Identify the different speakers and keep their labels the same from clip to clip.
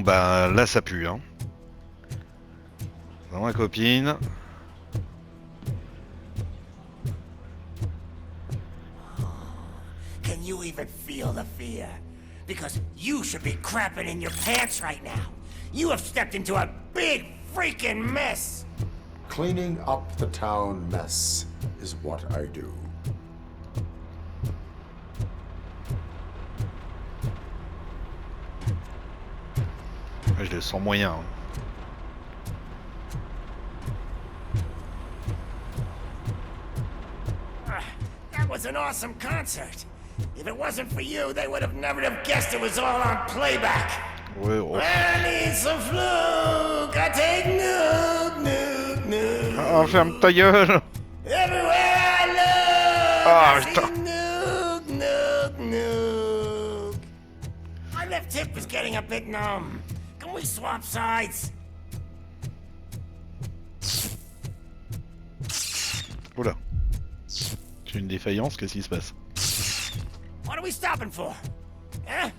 Speaker 1: bah là ça pue hein. Dans ma copine.
Speaker 2: Can you even feel the fear? Because you should be crapping in your pants right now. You have stepped into a big freaking mess.
Speaker 3: Cleaning up the town mess is what I do.
Speaker 1: Je les sens moyen. Hein.
Speaker 2: That was an awesome concert. If it wasn't for you, they would have never have guessed it was all on playback.
Speaker 1: Ouais, oh.
Speaker 2: I need some fluke. I take nuke, nuke, nuke.
Speaker 1: Ah, ferme ta gueule.
Speaker 2: Everywhere I look,
Speaker 1: Ah,
Speaker 2: I see
Speaker 1: putain.
Speaker 2: nuke, nuke, nuke. My left hip is getting a bit numb. Can we swap sides?
Speaker 1: Oula. J'ai une défaillance, qu'est-ce qui se passe?
Speaker 2: What are we stopping for? Huh?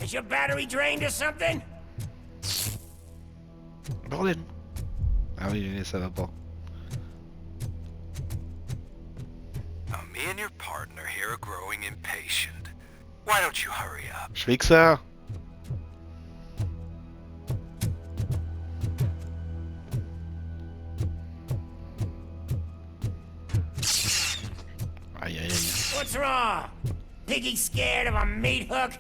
Speaker 2: Is your battery drained or something?
Speaker 1: Bordel. Ah oui, ça va pas.
Speaker 4: Now, me and your partner here are growing impatient. Why don't you hurry up?
Speaker 1: Je fais que ça. Aïe aïe aïe.
Speaker 2: What's wrong? Piggy scared of a meat hook?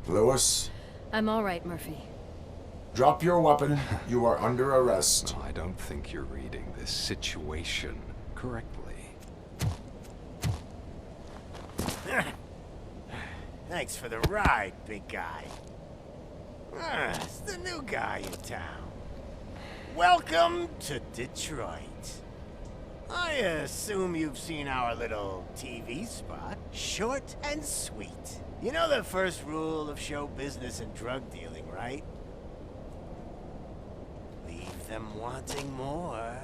Speaker 3: Lewis,
Speaker 5: I'm all right, Murphy.
Speaker 3: drop your weapon. You are under arrest.
Speaker 6: I don't think you're reading this situation correctly.
Speaker 2: Thanks for the ride, big guy. It's the new guy in town. Welcome to Detroit. I assume you've seen our little TV spot. Short and sweet. You know the first rule of show business and drug dealing, right? Leave them wanting more.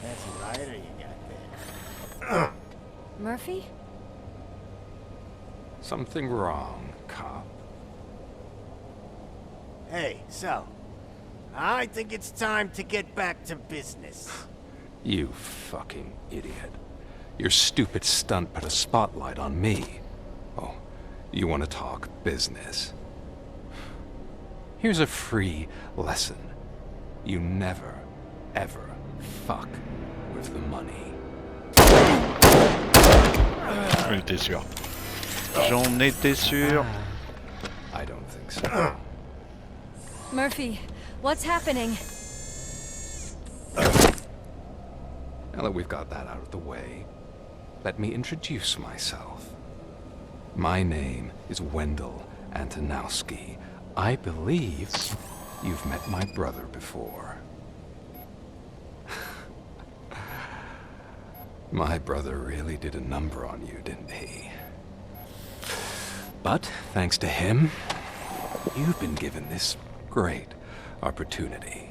Speaker 2: That's a lighter you got there.
Speaker 5: Murphy?
Speaker 6: Something wrong, cop.
Speaker 2: Hey, so, I think it's time to get back to business.
Speaker 6: You fucking idiot. Your stupid stunt put a spotlight on me. Oh, you want to talk business? Here's a free lesson. You never, ever fuck with the money.
Speaker 1: J'en étais sûr. J'en étais sûr.
Speaker 6: I don't think so.
Speaker 5: Murphy, what's happening?
Speaker 6: Now that we've got that out of the way, let me introduce myself. My name is Wendell Antonowski. I believe you've met my brother before. My brother really did a number on you, didn't he? But thanks to him, you've been given this great opportunity.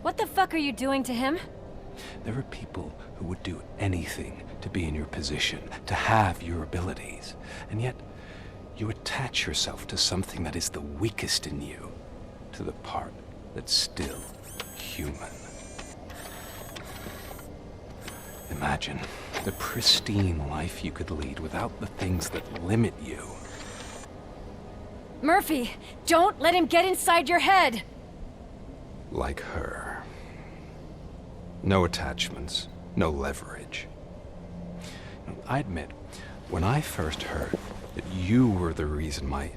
Speaker 5: What the fuck are you doing to him?
Speaker 6: There are people who would do anything to be in your position, to have your abilities, and yet you attach yourself to something that is the weakest in you, to the part that's still human. Imagine the pristine life you could lead without the things that limit you.
Speaker 5: Murphy, don't let him get inside your head!
Speaker 6: Like her. No attachments, no leverage. I admit, when I first heard that you were the reason my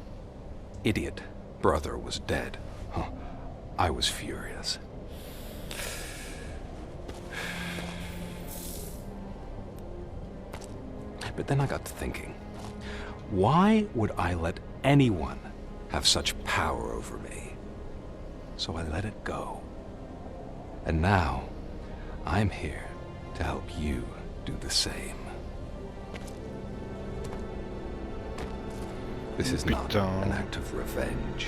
Speaker 6: idiot brother was dead, I was furious. But then I got to thinking, why would I let anyone have such power over me? So I let it go. And now, I'm here to help you do the same. This is not an act of revenge.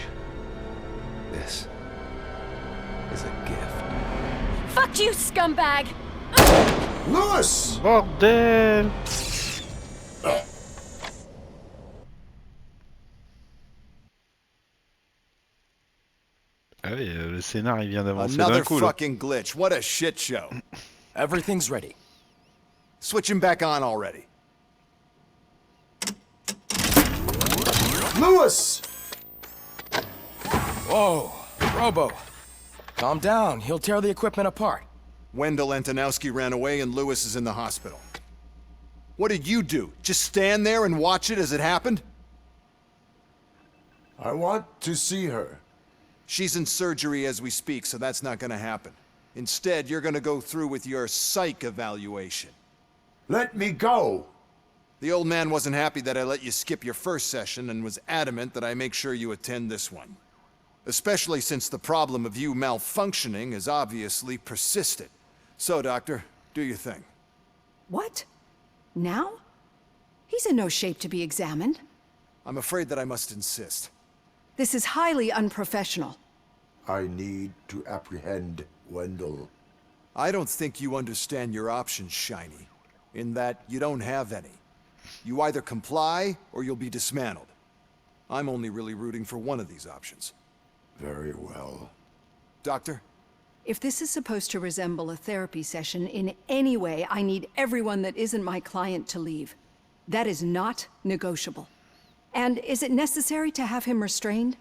Speaker 6: This is a gift.
Speaker 5: Fuck you, scumbag!
Speaker 3: Lewis!
Speaker 1: Bordel! Ah oui, le scénar il vient d'avancer d'un
Speaker 2: Another
Speaker 1: coup là.
Speaker 2: fucking glitch. What a shit show.
Speaker 7: Everything's ready.
Speaker 2: Switch him back on already.
Speaker 3: Lewis!
Speaker 7: Whoa, Robo. Calm down. He'll tear the equipment apart.
Speaker 2: Wendell Antonowski ran away and Lewis is in the hospital. What did you do? Just stand there and watch it as it happened?
Speaker 3: I want to see her.
Speaker 2: She's in surgery as we speak, so that's not gonna happen. Instead, you're gonna go through with your psych evaluation.
Speaker 3: Let me go!
Speaker 2: The old man wasn't happy that I let you skip your first session and was adamant that I make sure you attend this one. Especially since the problem of you malfunctioning is obviously persistent. So, Doctor, do your thing.
Speaker 8: What? Now? He's in no shape to be examined.
Speaker 2: I'm afraid that I must insist.
Speaker 8: This is highly unprofessional.
Speaker 3: I need to apprehend Wendell.
Speaker 2: I don't think you understand your options, Shiny. In that you don't have any. You either comply or you'll be dismantled. I'm only really rooting for one of these options.
Speaker 3: Very well.
Speaker 2: Doctor?
Speaker 8: If this is supposed to resemble a therapy session in any way, I need everyone that isn't my client to leave. That is not negotiable. And is it necessary to have him restrained?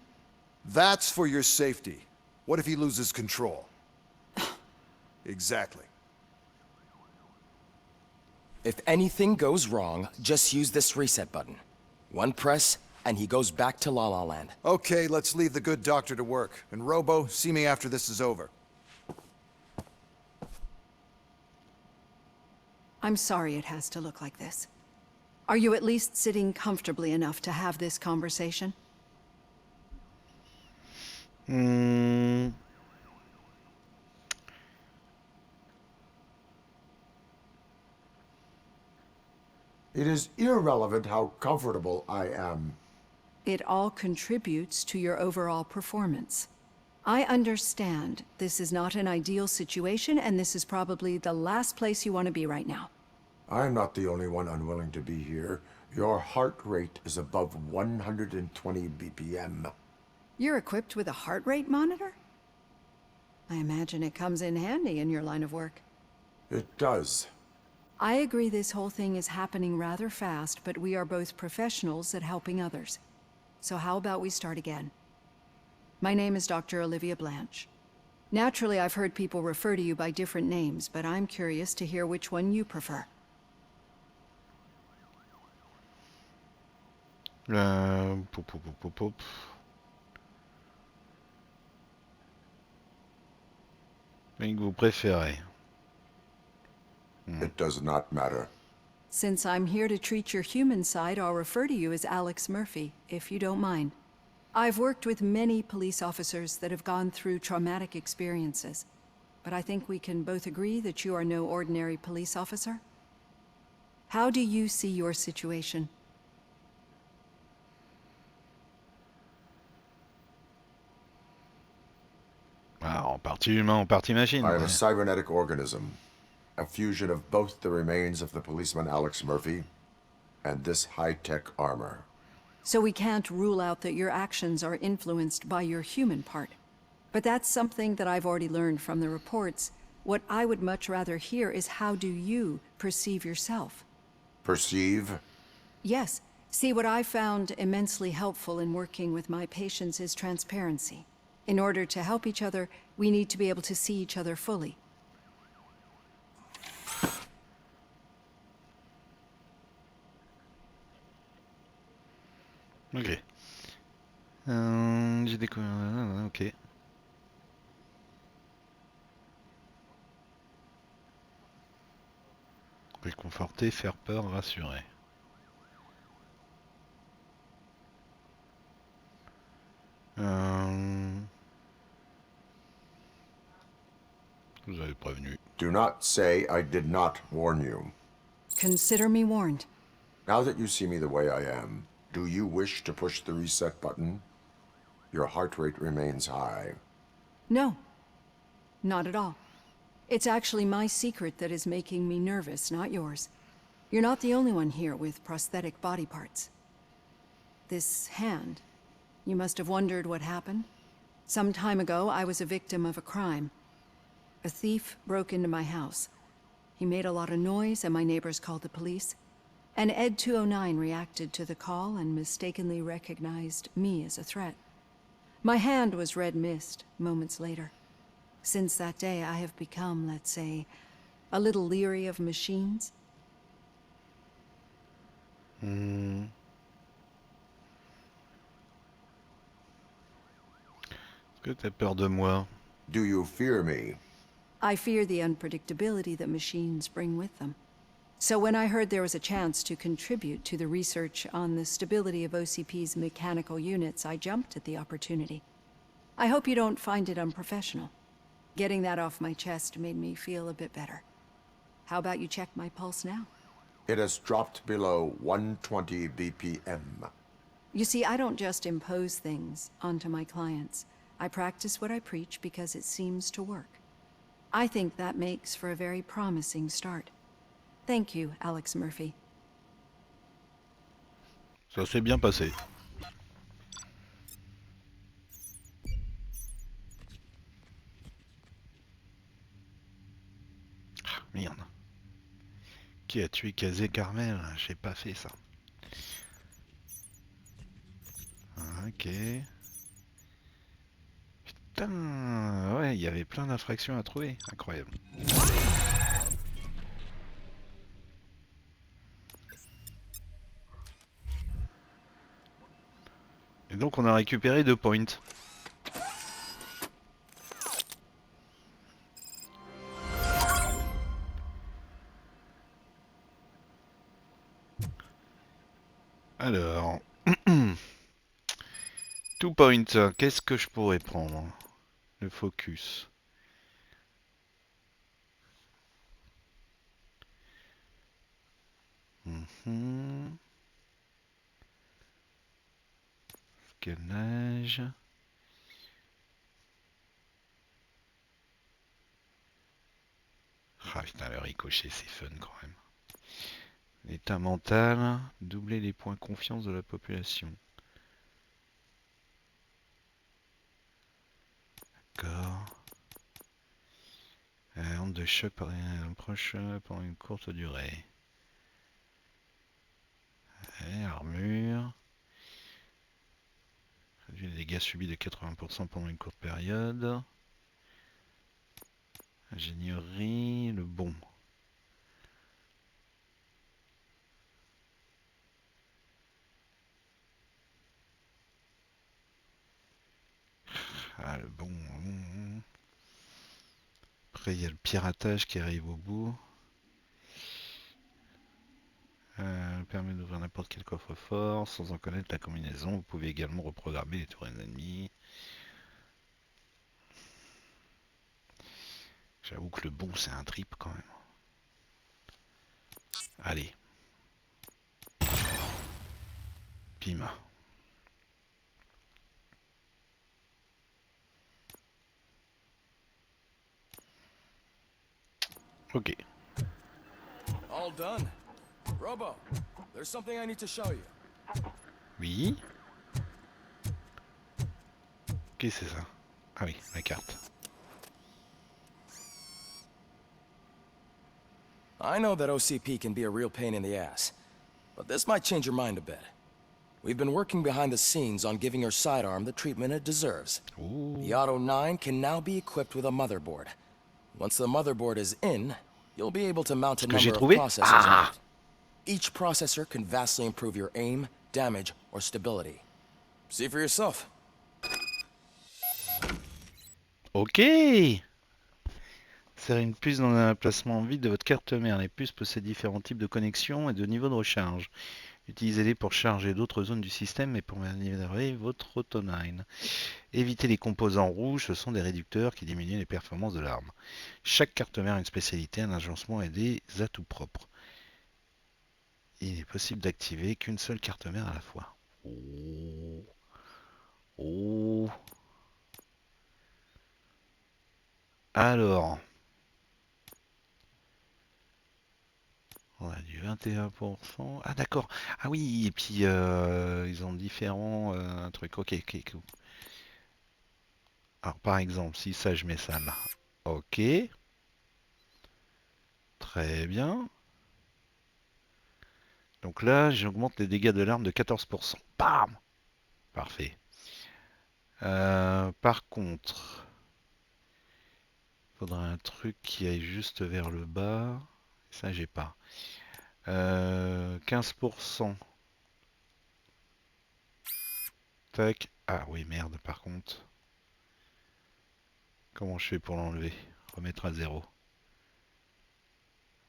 Speaker 2: That's for your safety. What if he loses control? Exactly.
Speaker 7: If anything goes wrong, just use this reset button. One press, and he goes back to La La Land.
Speaker 2: Okay, let's leave the good doctor to work. And Robo, see me after this is over.
Speaker 8: I'm sorry it has to look like this. Are you at least sitting comfortably enough to have this conversation?
Speaker 3: It is irrelevant how comfortable I am.
Speaker 8: It all contributes to your overall performance. I understand this is not an ideal situation, and this is probably the last place you want to be right now.
Speaker 3: I'm not the only one unwilling to be here. Your heart rate is above 120 BPM.
Speaker 8: You're equipped with a heart rate monitor? I imagine it comes in handy in your line of work.
Speaker 3: It does.
Speaker 8: I agree this whole thing is happening rather fast, but we are both professionals at helping others. So how about we start again? My name is Dr. Olivia Blanche. Naturally, I've heard people refer to you by different names, but I'm curious to hear which one you prefer.
Speaker 1: Poup. Quel que vous préférez?
Speaker 3: It does not matter.
Speaker 8: Since I'm here to treat your human side, I'll refer to you as Alex Murphy, if you don't mind. I've worked with many police officers that have gone through traumatic experiences, but I think we can both agree that you are no ordinary police officer. How do you see your situation?
Speaker 1: Ah, en partie humain, en partie machine.
Speaker 3: I am
Speaker 1: Ouais.
Speaker 3: a cybernetic organism, a fusion of both the remains of the policeman Alex Murphy and this high-tech armor.
Speaker 8: So we can't rule out that your actions are influenced by your human part. But that's something that I've already learned from the reports. What I would much rather hear is how do you perceive yourself?
Speaker 3: Perceive?
Speaker 8: Yes. See, what I found immensely helpful in working with my patients is transparency. In order to help each other, we need to be able to see each other fully.
Speaker 1: Ok. J'ai découvert. Ok. Réconforter, faire peur, rassurer. Vous avez prévenu.
Speaker 3: Do not say I did not warn you.
Speaker 8: Consider me warned.
Speaker 3: Now that you see me the way I am, do you wish to push the reset button? Your heart rate remains high.
Speaker 8: No. Not at all. It's actually my secret that is making me nervous, not yours. You're not the only one here with prosthetic body parts. This hand, you must have wondered what happened. Some time ago, I was a victim of a crime. A thief broke into my house. He made a lot of noise and my neighbors called the police. And Ed 209 reacted to the call and mistakenly recognized me as a threat. My hand was red mist moments later. Since that day, I have become, let's say, a little leery of machines.
Speaker 1: Est-ce que t'as peur de moi?
Speaker 3: Do you fear me?
Speaker 8: I fear the unpredictability that machines bring with them. So when I heard there was a chance to contribute to the research on the stability of OCP's mechanical units, I jumped at the opportunity. I hope you don't find it unprofessional. Getting that off my chest made me feel a bit better. How about you check my pulse now?
Speaker 3: It has dropped below 120 BPM.
Speaker 8: You see, I don't just impose things onto my clients. I practice what I preach because it seems to work. I think that makes for a very promising start. Thank you, Alex Murphy.
Speaker 1: Ça s'est bien passé. Ah, merde. Qui a tué Kazé Carmel? J'ai pas fait ça. Ok. Putain, ouais, il y avait plein d'infractions à trouver. Incroyable. Et donc on a récupéré 2 points. Alors, 2 points, qu'est-ce que je pourrais prendre? Le focus. Scannage. Ah putain, le ricochet c'est fun quand même. L'état mental, doubler les points confiance de la population. D'accord. Onde de choc par un proche pendant une courte durée. Armure. Réduit les dégâts subis de 80% pendant une courte période. Ingénierie, le bon. Ah, le bon. Après, il y a le piratage qui arrive au bout. Permet d'ouvrir n'importe quel coffre-fort sans en connaître la combinaison. Vous pouvez également reprogrammer les tours ennemies. J'avoue que le bon, c'est un trip quand même. Allez. Pima. Ok.
Speaker 7: All done. Robo, there's something I need to show you.
Speaker 1: Oui. Qu'est-ce que c'est ça? Ah oui, la carte.
Speaker 7: I know that OCP can be a real pain in the ass, but this might change your mind a bit. We've been working behind the scenes on giving her sidearm the treatment it deserves.
Speaker 1: Ooh.
Speaker 7: The Auto 9 can now be equipped with a motherboard. Once the motherboard is in, you'll be able to mount a number of processors on it. Each processor can vastly improve your aim, damage, or stability. See for yourself.
Speaker 1: Ok. Insérez une puce dans un emplacement vide de votre carte mère. Les puces possèdent différents types de connexions et de niveaux de recharge. Utilisez-les pour charger d'autres zones du système et pour améliorer votre Auto 9. Évitez les composants rouges, ce sont des réducteurs qui diminuent les performances de l'arme. Chaque carte mère a une spécialité, un agencement et des atouts propres. Il est possible d'activer qu'une seule carte mère à la fois. Oh. Oh. Alors. On a du 21%. Ah d'accord. Ah oui, et puis ils ont différents trucs. Ok, ok, cool. Alors par exemple, si ça je mets ça là. Ok, très bien. Donc là, j'augmente les dégâts de l'arme de 14%. Bam! Parfait. Par contre, il faudra un truc qui aille juste vers le bas. Ça, j'ai pas. 15%. Tac. Ah oui, merde, par contre. Comment je fais pour l'enlever? Remettre à 0.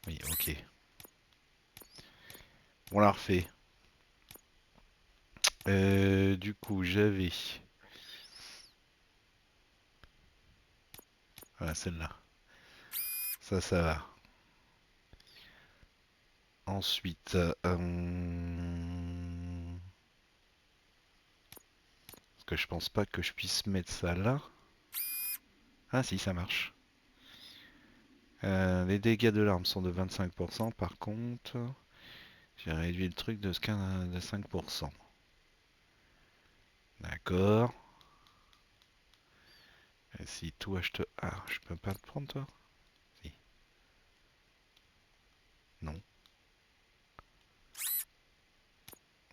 Speaker 1: Oui, ok. On la refait. Du coup, j'avais... Voilà, celle-là. Ça va. Ensuite, parce que je pense pas que je puisse mettre ça là. Ah si, ça marche. Les dégâts de l'arme sont de 25%. Par contre, j'ai réduit le truc de 5%. D'accord. Et si toi je te... Ah, je peux pas te prendre toi? Si. Non.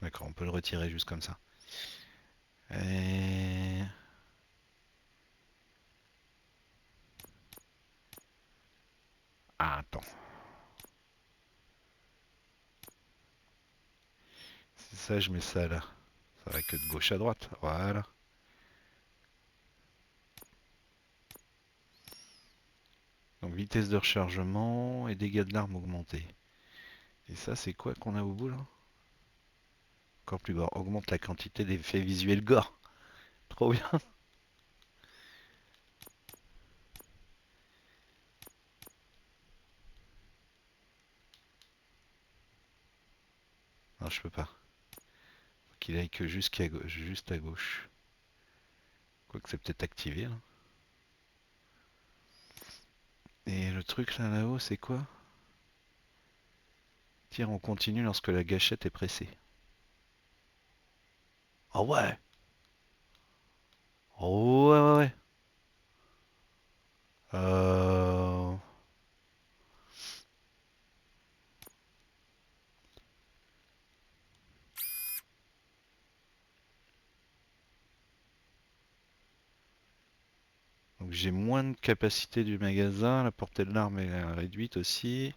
Speaker 1: D'accord, on peut le retirer juste comme ça. Et... Ah, attends. Si ça, je mets ça là. Ça va que de gauche à droite. Voilà. Donc vitesse de rechargement et dégâts de l'arme augmentés. Et ça, c'est quoi qu'on a au bout là? Encore plus bas. Augmente la quantité d'effets visuels gore. Trop bien. Non, je peux pas. Faut qu'il aille que jusqu'à juste à gauche. Quoique c'est peut-être activé là. Et le truc là-haut, c'est quoi? Tire en continu lorsque la gâchette est pressée. Ah ouais! Oh ouais, ouais, ouais. Euh... Donc j'ai moins de capacité du magasin, la portée de l'arme est réduite aussi,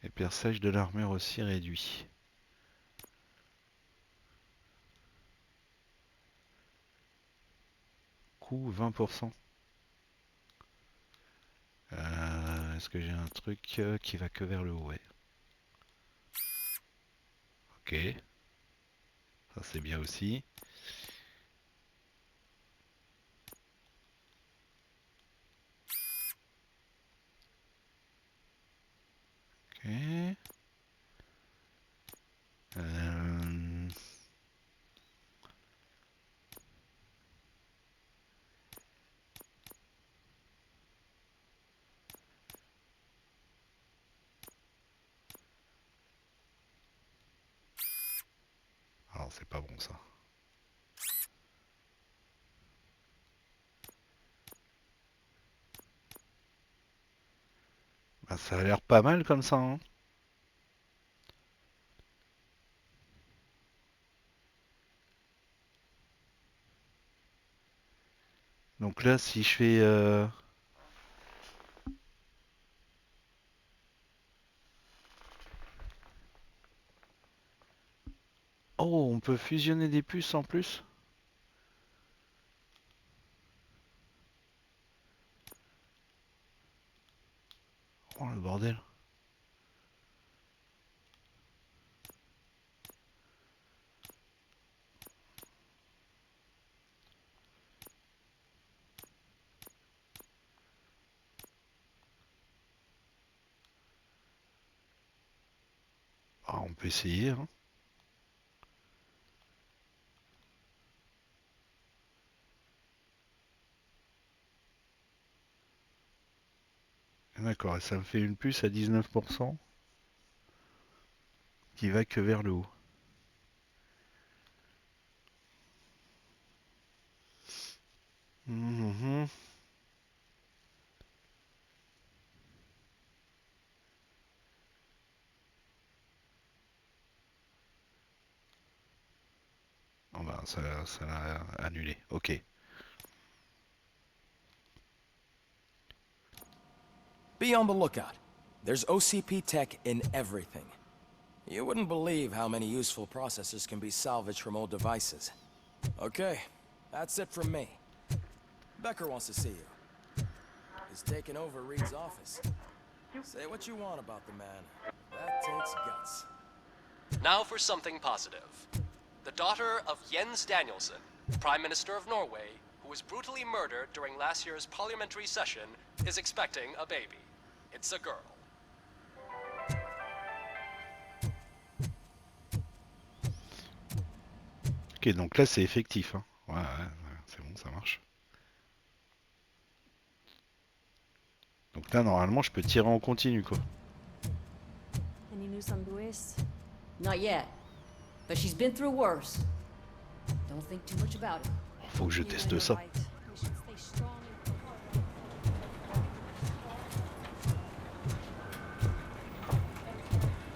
Speaker 1: et perçage de l'armure aussi réduit. Coût 20%. Est-ce que j'ai un truc qui va que vers le haut? Ouais. Ok, ça c'est bien aussi. Ok. Euh, Alors c'est pas bon ça. Bah, ça a l'air pas mal comme ça, hein. Donc là, si je fais... Oh, on peut fusionner des puces en plus? Oh le bordel. Ah, on peut essayer, hein. D'accord, et ça me fait une puce à 19%. qui va que vers le haut. Mhm. Oh bah, ça l'a annulé. Ok.
Speaker 7: Be on the lookout. There's OCP tech in everything. You wouldn't believe how many useful processors can be salvaged from old devices. Okay, that's it from me. Becker wants to see you. He's taken over Reed's office. Say what you want about the man. That takes guts.
Speaker 9: Now for something positive. The daughter of Jens Danielson, Prime Minister of Norway, who was brutally murdered during last year's parliamentary session, is expecting a baby. It's a girl.
Speaker 1: Ok, donc là c'est effectif. Hein. Ouais, c'est bon, ça marche. Donc là, normalement, je peux tirer en continu, quoi.
Speaker 5: Any news on Louis?
Speaker 10: Not yet, but she's been through worse. Don't think too much about it.
Speaker 1: Faut que je teste ça.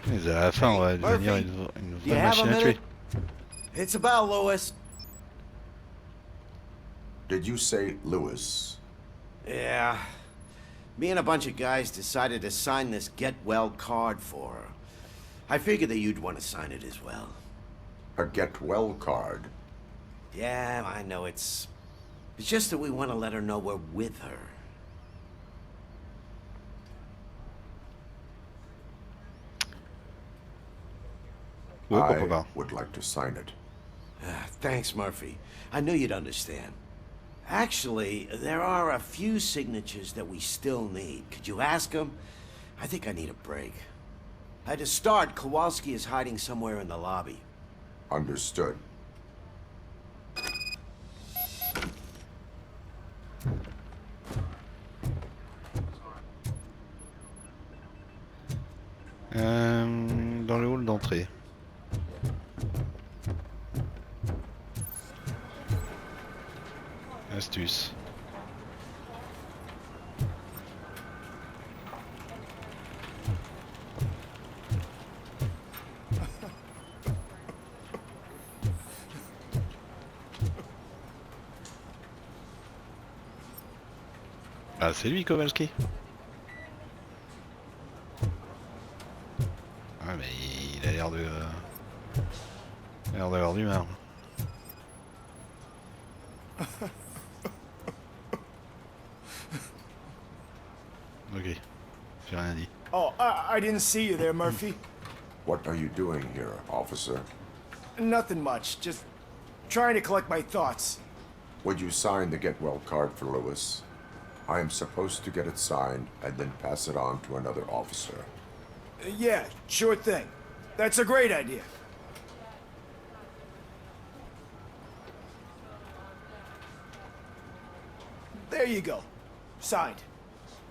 Speaker 1: Mais à la fin, on va devenir une vraie machine à tuer.
Speaker 2: It's about Louis.
Speaker 3: Did you say Lewis?
Speaker 2: Yeah. Me and a bunch of guys decided to sign this get well card for her. I figured that you'd want to sign it as well.
Speaker 3: A get well card?
Speaker 2: Yeah, I know it's just that we want to let her know we're with her.
Speaker 1: Ouais, pourquoi
Speaker 3: I
Speaker 1: pas.
Speaker 3: would like to sign it.
Speaker 2: Thanks, Murphy. I knew you'd understand. Actually, there are a few signatures that we still need. Could you ask them? I think I need a break. To start, Kowalski is hiding somewhere in the lobby.
Speaker 3: Understood.
Speaker 1: Dans le hall d'entrée. Astuce. Ah, c'est lui, Kowalski. Ah, mais il a l'air de... Il a l'air d'avoir du mal. Ok, j'ai rien dit.
Speaker 11: Oh, I didn't see you there, Murphy.
Speaker 3: What are you doing here, officer?
Speaker 11: Nothing much, just trying to collect my thoughts.
Speaker 3: Would you sign the get well card for Lewis? I am supposed to get it signed and then pass it on to another officer.
Speaker 11: Yeah, sure thing. That's a great idea. There you go. Signed.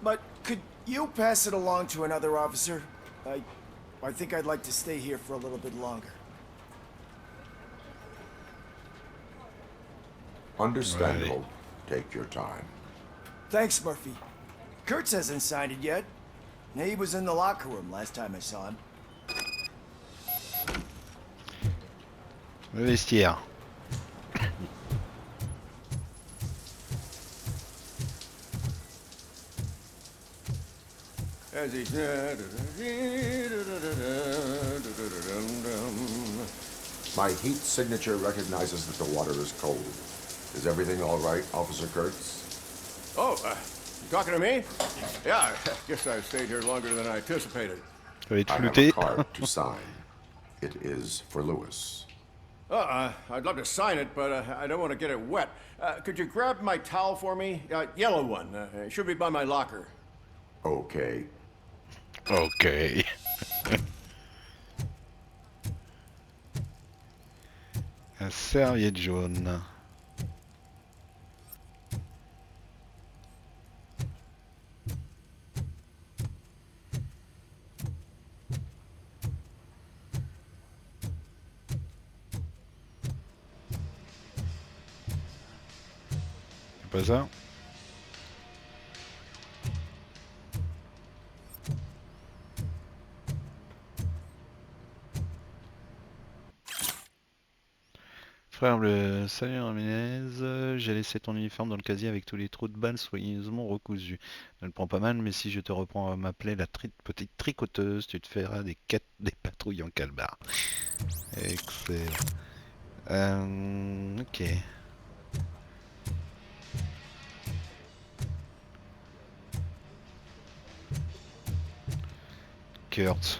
Speaker 11: But could you pass it along to another officer? I think I'd like to stay here for a little bit longer.
Speaker 3: Understandable. Take your time.
Speaker 11: Thanks, Murphy. Kurtz hasn't signed it yet. He was in the locker room last time I saw him.
Speaker 1: Le vestiaire.
Speaker 3: My heat signature recognizes that the water is cold. Is everything all right, Officer Kurtz?
Speaker 12: Oh, you talking to me? Yeah, I guess I stayed here longer than I anticipated.
Speaker 3: I have a card to sign. It is for Lewis.
Speaker 12: I'd love to sign it, but I don't want to get it wet. Could you grab my towel for me? Yellow one. It should be by my locker.
Speaker 3: Okay.
Speaker 1: Ok. La serviette jaune. pas ça. Frère, salut Ramirez, j'ai laissé ton uniforme dans le casier avec tous les trous de balles soigneusement recousus. Ne le prends pas mal, mais si je te reprends à m'appeler la petite tricoteuse, tu te feras des patrouilles en calbar. Excellent. Ok. Kurtz.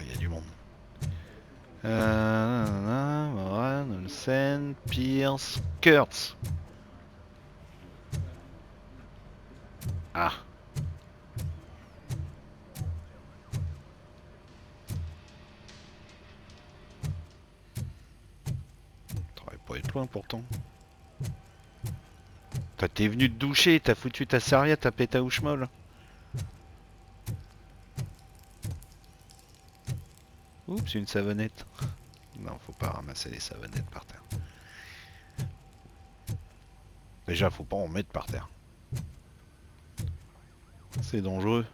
Speaker 1: Il y a du monde. Moran, Olsen, Pierce, Kurtz. Ah. T'aurais pas être loin pourtant. T'es venu te doucher, t'as foutu ta serviette, t'as pété à ouche-molle. Oups, une savonnette. Non, faut pas ramasser les savonnettes par terre. Déjà, faut pas en mettre par terre. C'est dangereux.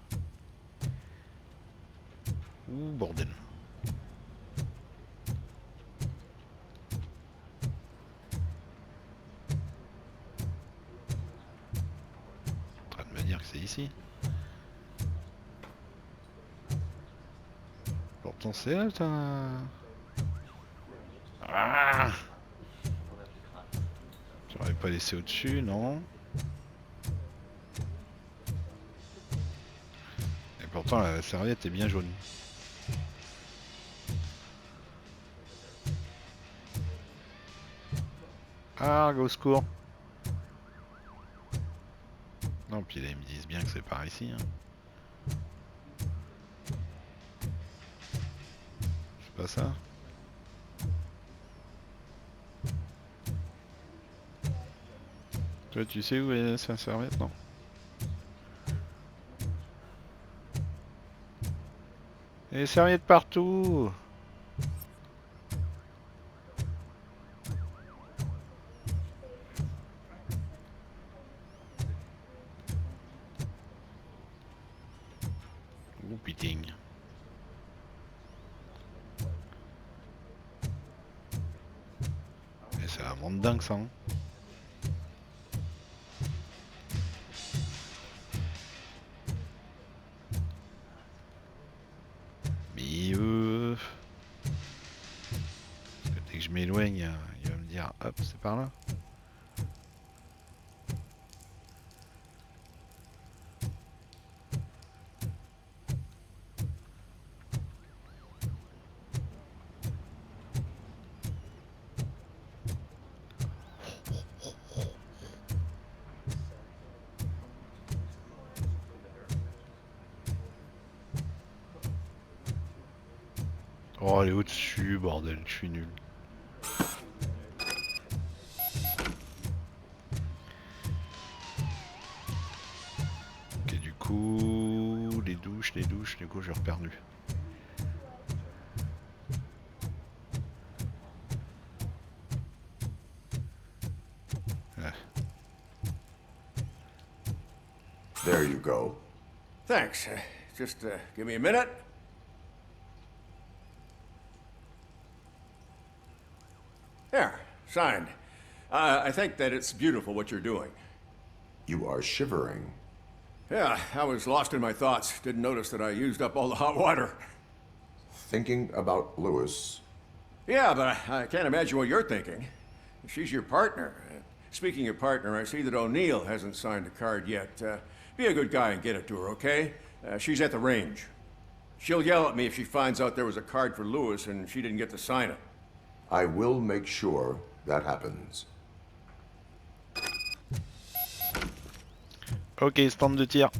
Speaker 1: Ouh, bordel. En train de me dire que c'est ici. Pourtant c'est là, t'as... Ah, j'aurais pas laissé au-dessus, non. Et pourtant la serviette est bien jaune. Ah, au secours. Non, puis là ils me disent bien que c'est par ici. Hein. C'est pas ça. Toi, tu sais où est sa serviette? Non. Et serviettes partout. Ouh, putain. Et c'est un monde dingue ça. Hein. Dès que je m'éloigne, il va me dire hop, c'est par là. Oh, elle est au-dessus, bordel, je suis nul. Ok, du coup, les douches, du coup, j'ai reperdu. Ouais.
Speaker 3: There you go.
Speaker 12: Thanks. Just give me a minute. There, signed. I think that it's beautiful what you're doing.
Speaker 3: You are shivering.
Speaker 12: Yeah, I was lost in my thoughts. Didn't notice that I used up all the hot water.
Speaker 3: Thinking about Lewis.
Speaker 12: Yeah, but I can't imagine what you're thinking. She's your partner. Speaking of partner, I see that O'Neill hasn't signed a card yet. Be a good guy and get it to her, okay? She's at the range. She'll yell at me if she finds out there was a card for Lewis and she didn't get to sign it.
Speaker 3: I will make sure that happens.
Speaker 1: Ok, stand de tir.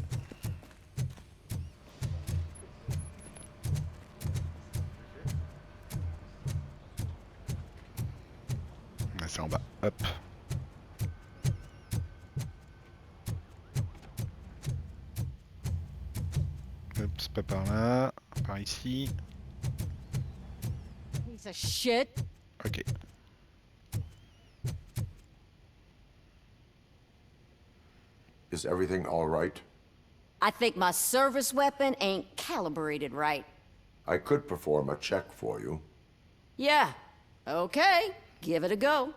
Speaker 1: C'est en bas, hop. Hop, Pas par là, par ici.
Speaker 10: Piece of shit.
Speaker 1: Ok.
Speaker 3: Is everything all right?
Speaker 10: I think my service weapon ain't calibrated right.
Speaker 3: I could perform a check for you.
Speaker 10: Yeah. Okay. Give it a go.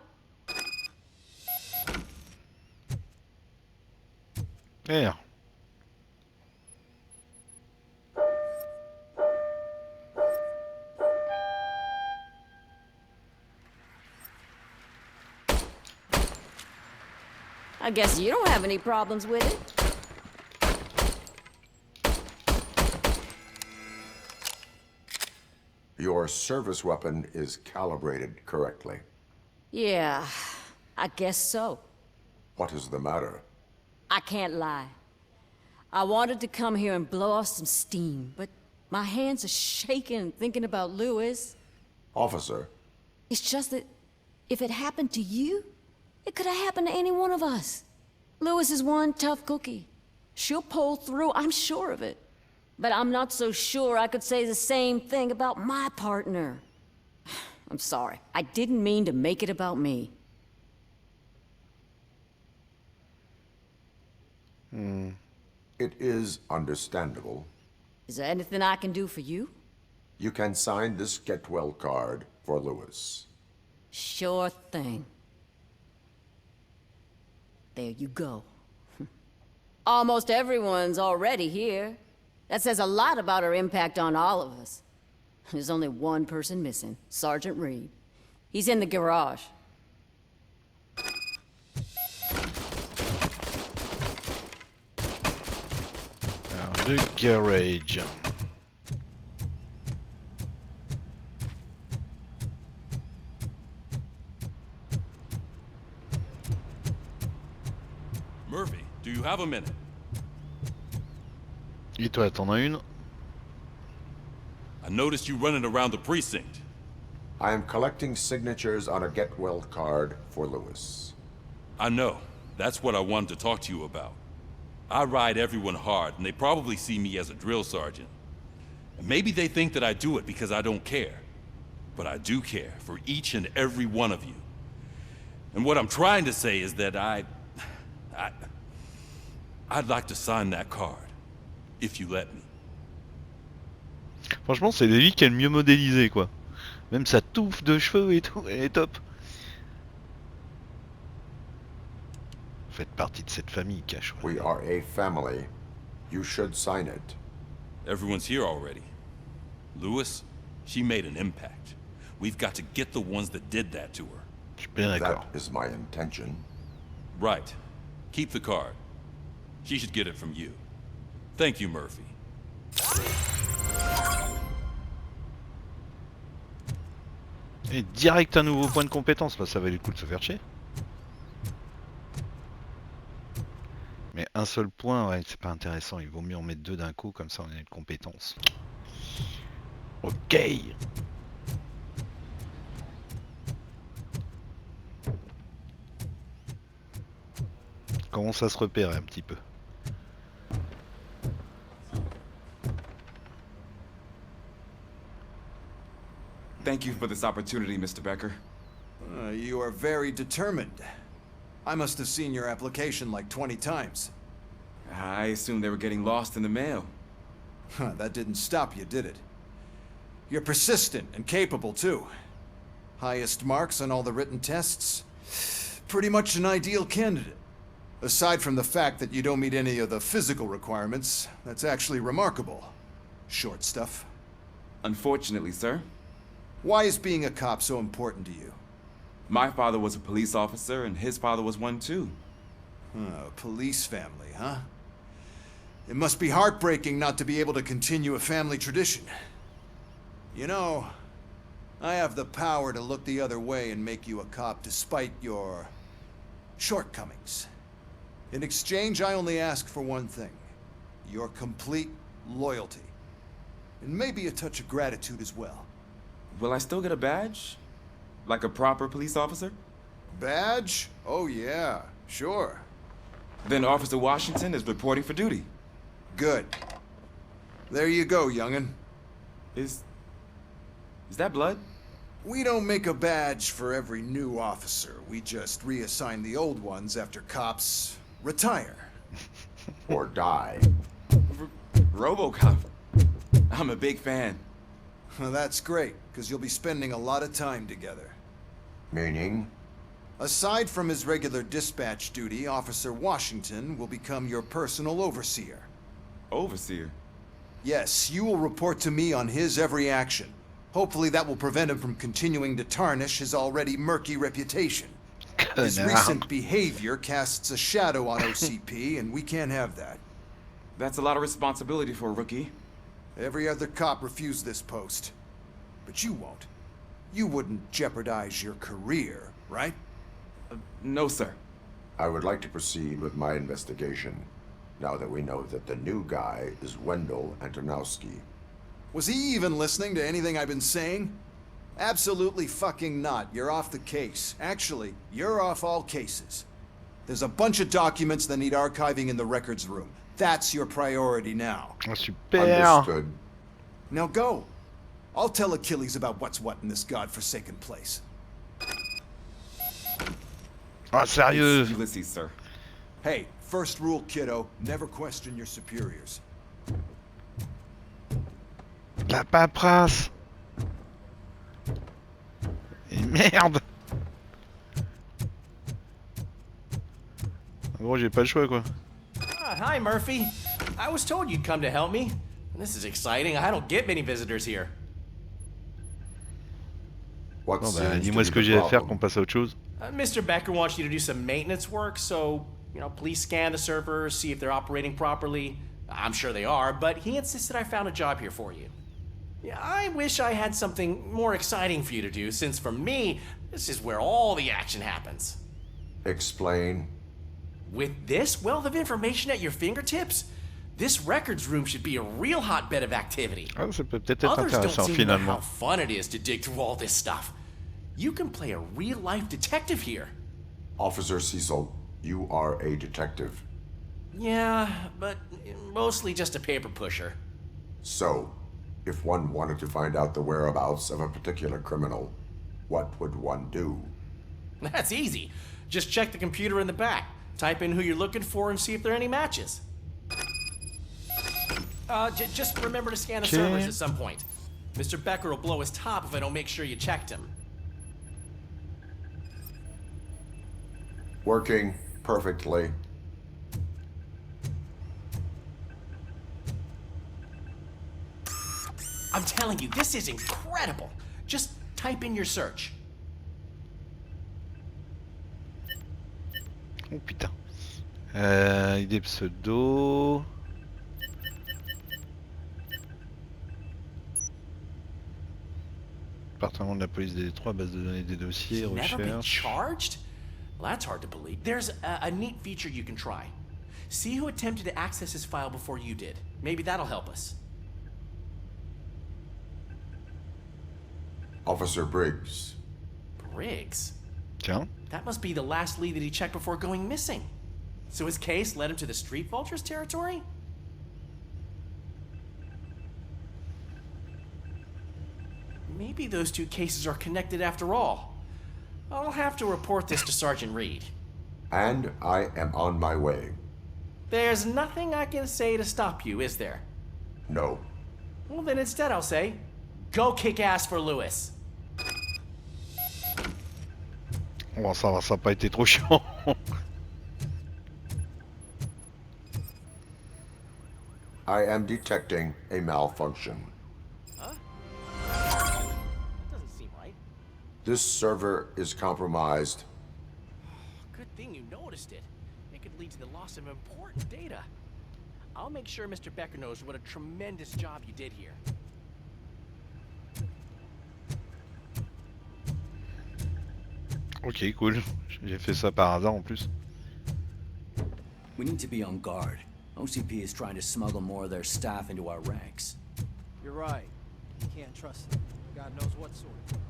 Speaker 1: There.
Speaker 10: I guess you don't have any problems with it.
Speaker 3: Your service weapon is calibrated correctly.
Speaker 10: Yeah, I guess so.
Speaker 3: What is the matter?
Speaker 10: I can't lie. I wanted to come here and blow off some steam, but my hands are shaking thinking about Lewis.
Speaker 3: Officer.
Speaker 10: It's just that if it happened to you, it could have happened to any one of us. Lewis is one tough cookie. She'll pull through, I'm sure of it. But I'm not so sure I could say the same thing about my partner. I'm sorry. I didn't mean to make it about me.
Speaker 3: It is understandable.
Speaker 10: Is there anything I can do for you?
Speaker 3: You can sign this get well card for Lewis.
Speaker 10: Sure thing. There you go. Almost everyone's already here. That says a lot about her impact on all of us. There's only one person missing, Sergeant Reed. He's in the garage.
Speaker 1: Alors, le garage.
Speaker 13: Murphy, do you have a minute?
Speaker 1: Et toi, t'en as une?
Speaker 13: I noticed you running around the precinct.
Speaker 3: I am collecting signatures on a get well card for Lewis.
Speaker 13: I know. That's what I wanted to talk to you about. I ride everyone hard, and they probably see me as a drill sergeant. And maybe they think that I do it because I don't care. But I do care for each and every one of you. And what I'm trying to say is that I'd like to sign that card, if you let me.
Speaker 1: Franchement, c'est lui qui est le mieux modélisé, quoi. Même sa touffe de cheveux et tout, elle est top. Faites partie de cette famille, Cash.
Speaker 3: We are a family. You should sign it.
Speaker 13: Everyone's here already. Lewis, she made an impact. We've got to get the ones that did that to her.
Speaker 1: Je suis bien d'accord.
Speaker 3: That is my intention.
Speaker 13: Right. Keep the card. She should get it from you. Thank you, Murphy.
Speaker 1: Et direct un nouveau point de compétence, bah, ça valait le coup de se faire chier. Mais un seul point, ouais, c'est pas intéressant. Il vaut mieux en mettre deux d'un coup, comme ça on a une compétence. Ok. Commence à se repérer un petit peu.
Speaker 14: Thank you for this opportunity, Mr. Becker.
Speaker 15: You are very determined. I must have seen your application like 20 times.
Speaker 14: I assumed they were getting lost in the mail.
Speaker 15: That didn't stop you, did it? You're persistent and capable, too. Highest marks on all the written tests. Pretty much an ideal candidate. Aside from the fact that you don't meet any of the physical requirements, that's actually remarkable. Short stuff.
Speaker 14: Unfortunately, sir.
Speaker 15: Why is being a cop so important to you?
Speaker 14: My father was a police officer, and his father was one too.
Speaker 15: A police family, huh? It must be heartbreaking not to be able to continue a family tradition. You know, I have the power to look the other way and make you a cop despite your shortcomings. In exchange, I only ask for one thing. Your complete loyalty. And maybe a touch of gratitude as well.
Speaker 14: Will I still get a badge? Like a proper police officer?
Speaker 15: Badge? Oh yeah, sure.
Speaker 14: Then Officer Washington is reporting for duty.
Speaker 15: Good. There you go, young'un.
Speaker 14: Is that blood?
Speaker 15: We don't make a badge for every new officer. We just reassign the old ones after cops retire.
Speaker 3: Or die.
Speaker 14: Robocop. I'm a big fan.
Speaker 15: Well, that's great, because you'll be spending a lot of time together.
Speaker 3: Meaning?
Speaker 15: Aside from his regular dispatch duty, Officer Washington will become your personal overseer.
Speaker 14: Overseer?
Speaker 15: Yes, you will report to me on his every action. Hopefully that will prevent him from continuing to tarnish his already murky reputation. His recent behavior casts a shadow on OCP, and we can't have that.
Speaker 14: That's a lot of responsibility for a rookie.
Speaker 15: Every other cop refused this post. But you won't. You wouldn't jeopardize your career, right?
Speaker 14: No, sir.
Speaker 3: I would like to proceed with my investigation, now that we know that the new guy is Wendell Antonowski.
Speaker 15: Was he even listening to anything I've been saying? Absolutely fucking not. You're off the case. Actually, you're off all cases. There's a bunch of documents that need archiving in the records room. That's your priority now.
Speaker 1: Super.
Speaker 3: Understood.
Speaker 15: Now go. I'll tell Achilles about what's what in this godforsaken place.
Speaker 1: Ah, sérieux?
Speaker 14: Ulysses, sir.
Speaker 15: Hey, first rule, kiddo. Never question your superiors.
Speaker 1: La paperasse. Et merde. En gros, j'ai pas le choix, quoi.
Speaker 16: Hi, Murphy. I was told you'd come to help me. This is exciting. I don't get many visitors here.
Speaker 1: Bon, bah, dis-moi ce que j'ai à faire qu'on passe à autre chose.
Speaker 16: Mr. Becker wants you to do some maintenance work, so, please scan the servers, see if they're operating properly. I'm sure they are, but he insisted I found a job here for you. Yeah, I wish I had something more exciting for you to do, since for me, this is where all the action happens.
Speaker 3: Explain.
Speaker 16: With this wealth of information at your fingertips, this records room should be a real hotbed of activity.
Speaker 1: Ah, ça peut peut-être être
Speaker 16: Others don't
Speaker 1: intéressant
Speaker 16: seem to know
Speaker 1: finalement.
Speaker 16: how fun it is to dig through all this stuff. You can play a real-life detective here.
Speaker 3: Officer Cecil, you are a detective.
Speaker 16: Yeah, but mostly just a paper pusher.
Speaker 3: So, if one wanted to find out the whereabouts of a particular criminal, what would one do?
Speaker 16: That's easy. Just check the computer in the back. Type in who you're looking for and see if there are any matches. Just remember to scan the servers at some point. Mr. Becker will blow his top if I don't make sure you checked him.
Speaker 3: Working perfectly.
Speaker 16: I'm telling you, this is incredible. Just type in your search.
Speaker 1: Oh putain. Idée pseudo. Département de la police des Détroits, base de données des dossiers,
Speaker 16: Never been
Speaker 1: recherche.
Speaker 16: charged? Well, that's hard to believe. There's a neat feature you can try. See who attempted to access his file before you did. Maybe that'll help us.
Speaker 3: Officer Briggs.
Speaker 16: Briggs?
Speaker 1: Tiens.
Speaker 16: That must be the last lead that he checked before going missing. So his case led him to the Street Vultures territory? Maybe those two cases are connected after all. I'll have to report this to Sergeant Reed.
Speaker 3: And I am on my way.
Speaker 16: There's nothing I can say to stop you, is there?
Speaker 3: No.
Speaker 16: Well, then instead I'll say, go kick ass for Lewis.
Speaker 1: Bon, ça va, ça a pas été trop chiant.
Speaker 3: I am detecting a malfunction.
Speaker 16: Huh? Doesn't seem right.
Speaker 3: This server is compromised.
Speaker 16: Good thing you noticed it. It could lead to the loss of important data. I'll make sure Mr. Becker knows what a tremendous job you did here.
Speaker 1: Ok, cool. J'ai fait ça par hasard en plus.
Speaker 17: We need to be on guard. OCP is trying to smuggle more of their staff into our ranks.
Speaker 18: You're right. You can't trust them. God knows what sort of people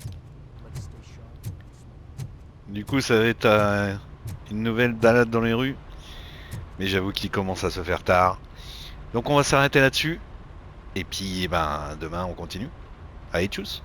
Speaker 18: they are. Let's stay sharp.
Speaker 1: Du coup, ça va être une nouvelle balade dans les rues. Mais j'avoue qu'il commence à se faire tard. Donc on va s'arrêter là-dessus. Et puis, ben, demain, on continue. Allez, tchuss!